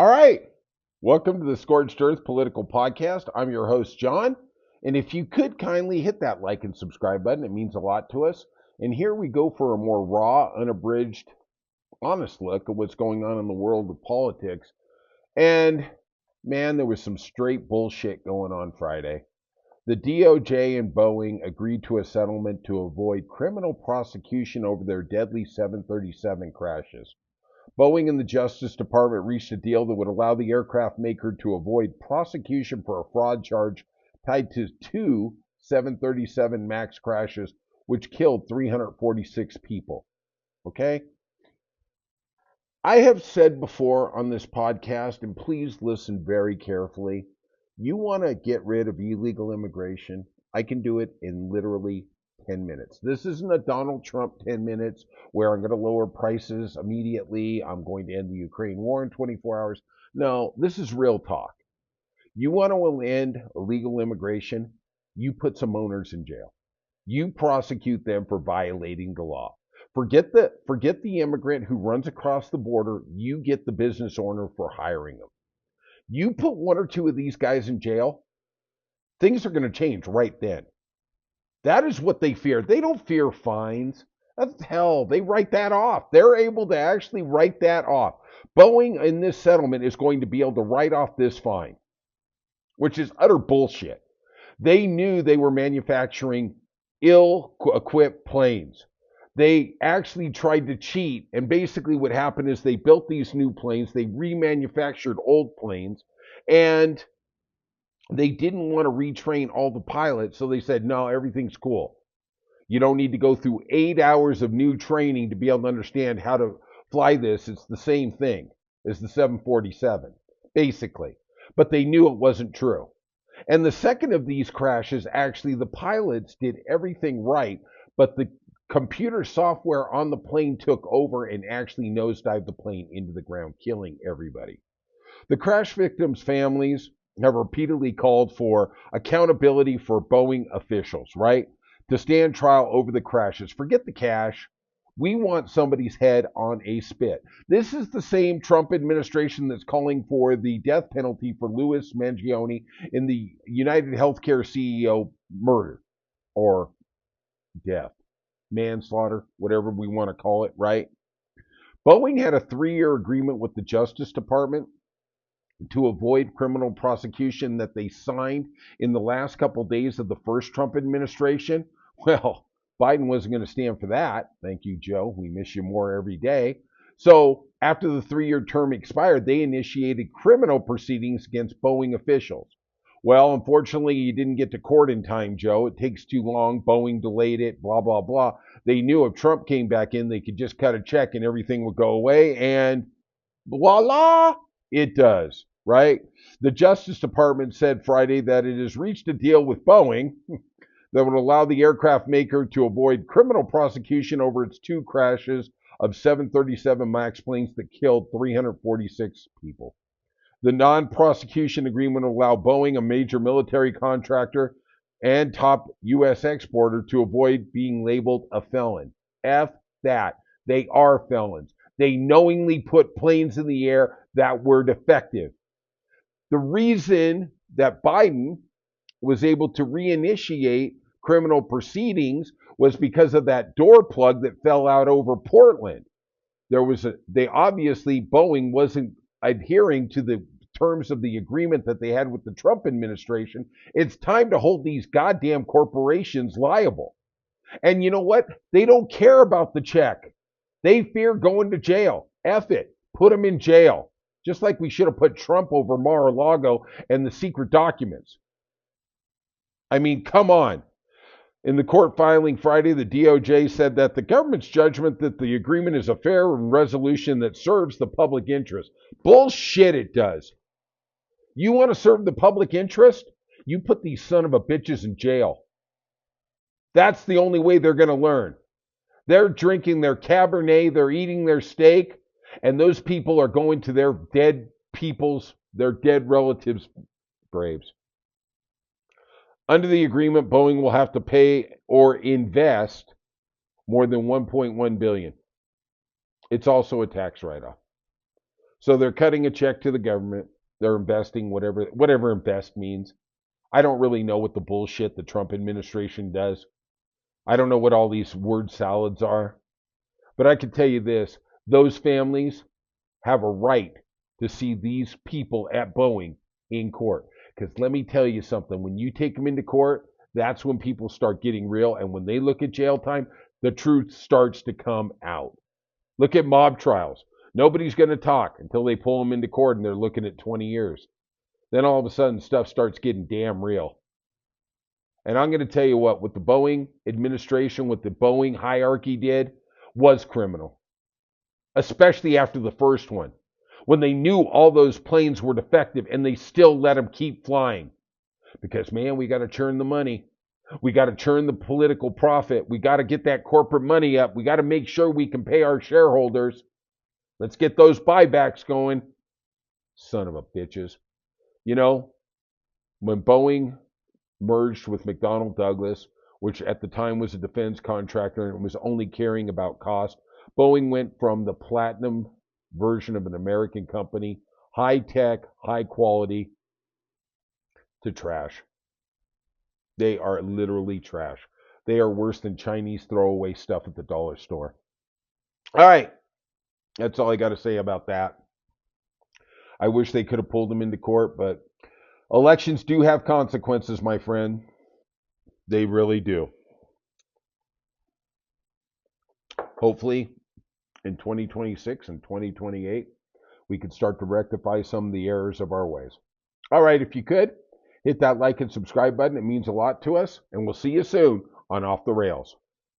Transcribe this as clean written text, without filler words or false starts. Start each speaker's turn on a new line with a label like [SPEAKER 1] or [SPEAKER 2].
[SPEAKER 1] All right. Welcome to the Scorched Earth Political Podcast. I'm your host, John. And if you could kindly hit that like and subscribe button, it means a lot to us. And here we go for a more raw, unabridged, honest look at what's going on in the world of politics. And man, there was some straight bullshit going on Friday. The DOJ and Boeing agreed to a settlement to avoid criminal prosecution over their deadly 737 crashes. Boeing and the Justice Department reached a deal that would allow the aircraft maker to avoid prosecution for a fraud charge tied to two 737 MAX crashes, which killed 346 people. Okay? I have said before on this podcast, and please listen very carefully, you want to get rid of illegal immigration, I can do it in literally 10 minutes. This isn't a Donald Trump 10 minutes where I'm going to lower prices immediately. I'm going to end the Ukraine war in 24 hours. No, this is real talk. You want to end illegal immigration, you put some owners in jail. You prosecute them for violating the law. Forget the immigrant who runs across the border. You get the business owner for hiring them. You put one or two of these guys in jail, things are going to change right then. That is what they fear. They don't fear fines. That's hell. They write that off. They're able to actually write that off. Boeing in this settlement is going to be able to write off this fine, which is utter bullshit. They knew they were manufacturing ill-equipped planes. They actually tried to cheat, and basically what happened is they built these new planes, they remanufactured old planes, and they didn't want to retrain all the pilots, so they said, no, everything's cool. You don't need to go through 8 hours of new training to be able to understand how to fly this. It's the same thing as the 747, basically. But they knew it wasn't true. And the second of these crashes, actually, the pilots did everything right, but the computer software on the plane took over and actually nosedived the plane into the ground, killing everybody. The crash victims' families have repeatedly called for accountability for Boeing officials, right? To stand trial over the crashes. Forget the cash. We want somebody's head on a spit. This is the same Trump administration that's calling for the death penalty for Louis Mangione in the United Healthcare CEO murder or death, manslaughter, whatever we want to call it, right? Boeing had a 3-year agreement with the Justice Department to avoid criminal prosecution that they signed in the last couple days of the first Trump administration. Well, Biden wasn't going to stand for that. Thank you, Joe. We miss you more every day. So after the 3-year term expired, they initiated criminal proceedings against Boeing officials. Well, unfortunately, you didn't get to court in time, Joe. It takes too long. Boeing delayed it, blah, blah, blah. They knew if Trump came back in, they could just cut a check and everything would go away. And voila, it does, right? The Justice Department said Friday that it has reached a deal with Boeing that would allow the aircraft maker to avoid criminal prosecution over its two crashes of 737 MAX planes that killed 346 people. The non-prosecution agreement will allow Boeing, a major military contractor and top U.S. exporter, to avoid being labeled a felon. F that. They are felons. They knowingly put planes in the air that were defective. The reason that Biden was able to reinitiate criminal proceedings was because of that door plug that fell out over Portland. Boeing wasn't adhering to the terms of the agreement that they had with the Trump administration. It's time to hold these goddamn corporations liable. And you know what? They don't care about the check. They fear going to jail. F it. Put them in jail. Just like we should have put Trump over Mar-a-Lago and the secret documents. I mean, come on. In the court filing Friday, the DOJ said that the government's judgment that the agreement is a fair resolution that serves the public interest. Bullshit, it does. You want to serve the public interest? You put these son of a bitches in jail. That's the only way they're going to learn. They're drinking their Cabernet, they're eating their steak, and those people are going to their dead relatives' graves. Under the agreement, Boeing will have to pay or invest more than $1.1 billion. It's also a tax write-off. So they're cutting a check to the government. They're investing whatever invest means. I don't really know what the bullshit the Trump administration does. I don't know what all these word salads are. But I can tell you this, those families have a right to see these people at Boeing in court. Because let me tell you something, when you take them into court, that's when people start getting real. And when they look at jail time, the truth starts to come out. Look at mob trials. Nobody's going to talk until they pull them into court and they're looking at 20 years. Then all of a sudden, stuff starts getting damn real. And I'm going to tell you what the Boeing administration, what the Boeing hierarchy did was criminal, especially after the first one, when they knew all those planes were defective and they still let them keep flying. Because, man, we got to churn the money. We got to churn the political profit. We got to get that corporate money up. We got to make sure we can pay our shareholders. Let's get those buybacks going. Son of a bitches. You know, when Boeing merged with McDonnell Douglas, which at the time was a defense contractor and was only caring about cost, Boeing went from the platinum version of an American company, high tech, high quality, to trash. They are literally trash. They are worse than Chinese throwaway stuff at the dollar store. All right. That's all I got to say about that. I wish they could have pulled them into court, but elections do have consequences, my friend. They really do. Hopefully, in 2026 and 2028, we can start to rectify some of the errors of our ways. All right, if you could, hit that like and subscribe button. It means a lot to us, and we'll see you soon on Off the Rails.